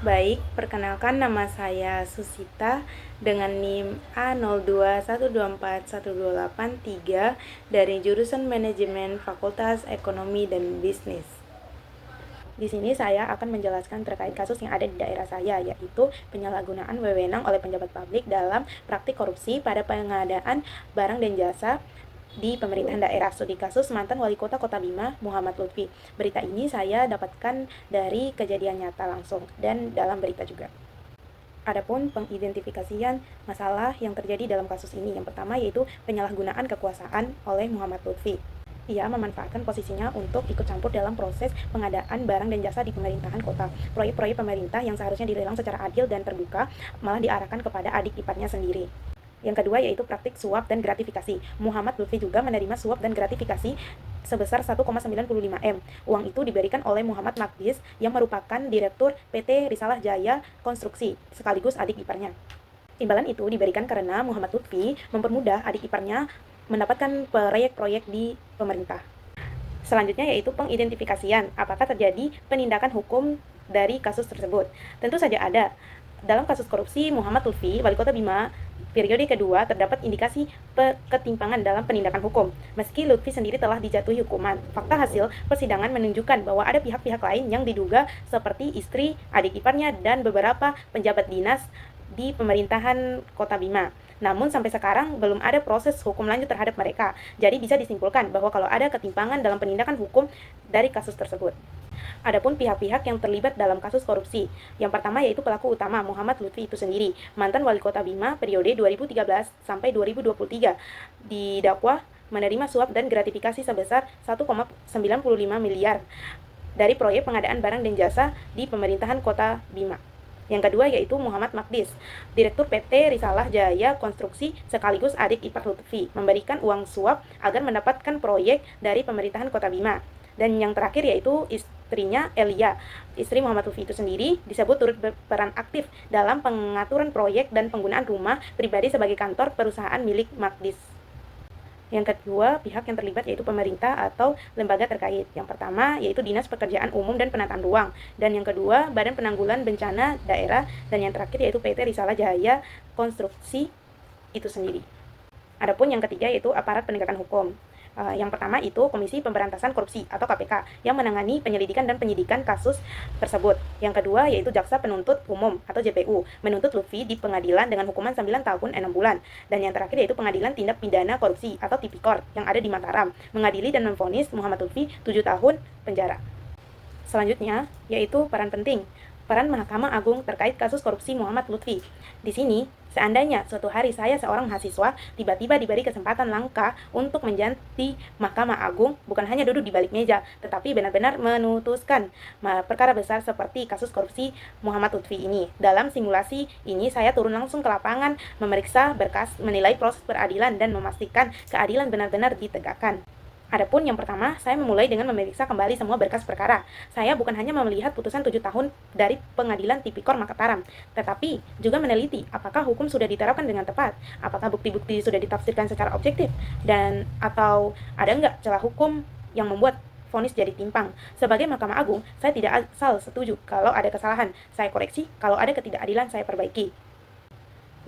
Baik, perkenalkan nama saya Susita dengan NIM A02124128 dari jurusan Manajemen Fakultas Ekonomi dan Bisnis. Di sini saya akan menjelaskan terkait kasus yang ada di daerah saya, yaitu penyalahgunaan wewenang oleh pejabat publik dalam praktik korupsi pada pengadaan barang dan jasa di pemerintahan daerah. Studi kasus mantan wali kota Kota Bima, Muhammad Lutfi. Berita ini saya dapatkan dari kejadian nyata langsung dan dalam berita juga. Adapun pengidentifikasian masalah yang terjadi dalam kasus ini, yang pertama yaitu penyalahgunaan kekuasaan oleh Muhammad Lutfi. Ia memanfaatkan posisinya untuk ikut campur dalam proses pengadaan barang dan jasa di pemerintahan kota. Proyek-proyek pemerintah yang seharusnya dilelang secara adil dan terbuka malah diarahkan kepada adik iparnya sendiri. Yang kedua yaitu praktik suap dan gratifikasi. Muhammad Lutfi juga menerima suap dan gratifikasi sebesar 1,95 M. Uang itu diberikan oleh Muhammad Magdis yang merupakan Direktur PT Risalah Jaya Konstruksi sekaligus adik iparnya. Imbalan itu diberikan karena Muhammad Lutfi mempermudah adik iparnya mendapatkan proyek-proyek di pemerintah. Selanjutnya yaitu pengidentifikasian, apakah terjadi penindakan hukum dari kasus tersebut. Tentu saja ada. Dalam kasus korupsi Muhammad Lutfi, Wali Kota Bima, periode kedua terdapat indikasi ketimpangan dalam penindakan hukum. Meski Lutfi sendiri telah dijatuhi hukuman, fakta hasil persidangan menunjukkan bahwa ada pihak-pihak lain yang diduga seperti istri, adik iparnya, dan beberapa penjabat dinas di pemerintahan Kota Bima. Namun sampai sekarang belum ada proses hukum lanjut terhadap mereka. Jadi bisa disimpulkan bahwa kalau ada ketimpangan dalam penindakan hukum dari kasus tersebut. Adapun pihak-pihak yang terlibat dalam kasus korupsi, yang pertama yaitu pelaku utama Muhammad Lutfi itu sendiri, mantan wali kota Bima periode 2013 sampai 2023, didakwa menerima suap dan gratifikasi sebesar 1,95 miliar dari proyek pengadaan barang dan jasa di pemerintahan kota Bima. Yang kedua yaitu Muhammad Magdis, Direktur PT Risalah Jaya Konstruksi sekaligus adik ipar Lutfi, memberikan uang suap agar mendapatkan proyek dari pemerintahan kota Bima. Dan yang terakhir yaitu istrinya Elia, istri Muhammad Lutfi itu sendiri disebut turut berperan aktif dalam pengaturan proyek dan penggunaan rumah pribadi sebagai kantor perusahaan milik Magdis. Yang kedua, pihak yang terlibat yaitu pemerintah atau lembaga terkait. Yang pertama yaitu Dinas Pekerjaan Umum dan Penataan Ruang, dan yang kedua Badan Penanggulangan Bencana Daerah, dan yang terakhir yaitu PT Risalah Jaya Konstruksi itu sendiri. Adapun yang ketiga yaitu aparat penegakan hukum. Yang pertama itu Komisi Pemberantasan Korupsi atau KPK yang menangani penyelidikan dan penyidikan kasus tersebut. Yang kedua yaitu Jaksa Penuntut Umum atau JPU menuntut Lutfi di pengadilan dengan hukuman 9 tahun 6 bulan. Dan yang terakhir yaitu Pengadilan Tindak Pidana Korupsi atau Tipikor yang ada di Mataram mengadili dan memvonis Muhammad Lutfi 7 tahun penjara. Selanjutnya yaitu peran penting. Peran Mahkamah Agung terkait kasus korupsi Muhammad Lutfi. Di sini, seandainya suatu hari saya seorang mahasiswa tiba-tiba diberi kesempatan langka untuk menjadi Mahkamah Agung, bukan hanya duduk di balik meja, tetapi benar-benar memutuskan perkara besar seperti kasus korupsi Muhammad Lutfi ini. Dalam simulasi ini, saya turun langsung ke lapangan, memeriksa berkas, menilai proses peradilan, dan memastikan keadilan benar-benar ditegakkan. Adapun yang pertama, saya memulai dengan memeriksa kembali semua berkas perkara. Saya bukan hanya melihat putusan 7 tahun dari Pengadilan Tipikor Mataram, tetapi juga meneliti apakah hukum sudah diterapkan dengan tepat, apakah bukti-bukti sudah ditafsirkan secara objektif, dan atau ada nggak celah hukum yang membuat vonis jadi timpang. Sebagai Mahkamah Agung, saya tidak asal setuju kalau ada kesalahan, saya koreksi, kalau ada ketidakadilan, saya perbaiki.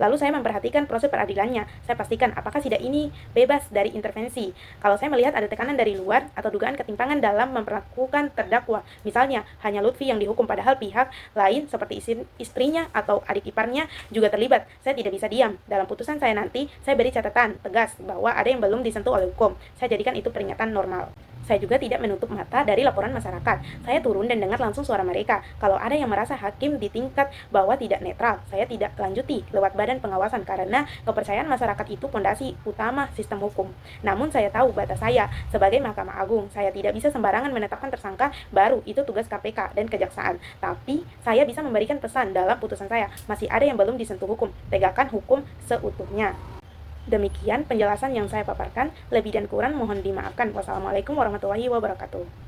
Lalu saya memperhatikan proses peradilannya. Saya pastikan apakah sidang ini bebas dari intervensi. Kalau saya melihat ada tekanan dari luar atau dugaan ketimpangan dalam memperlakukan terdakwa, misalnya hanya Lutfi yang dihukum padahal pihak lain seperti istrinya atau adik iparnya juga terlibat, saya tidak bisa diam. Dalam putusan saya nanti, saya beri catatan tegas bahwa ada yang belum disentuh oleh hukum. Saya jadikan itu peringatan normal. Saya juga tidak menutup mata dari laporan masyarakat. Saya turun dan dengar langsung suara mereka. Kalau ada yang merasa hakim di tingkat bawah tidak netral, saya tidak lanjuti lewat badan pengawasan karena kepercayaan masyarakat itu fondasi utama sistem hukum. Namun saya tahu batas saya sebagai Mahkamah Agung. Saya tidak bisa sembarangan menetapkan tersangka baru, itu tugas KPK dan Kejaksaan. Tapi saya bisa memberikan pesan dalam putusan saya, masih ada yang belum disentuh hukum. Tegakkan hukum seutuhnya. Demikian penjelasan yang saya paparkan, lebih dan kurang mohon dimaafkan. Wassalamualaikum warahmatullahi wabarakatuh.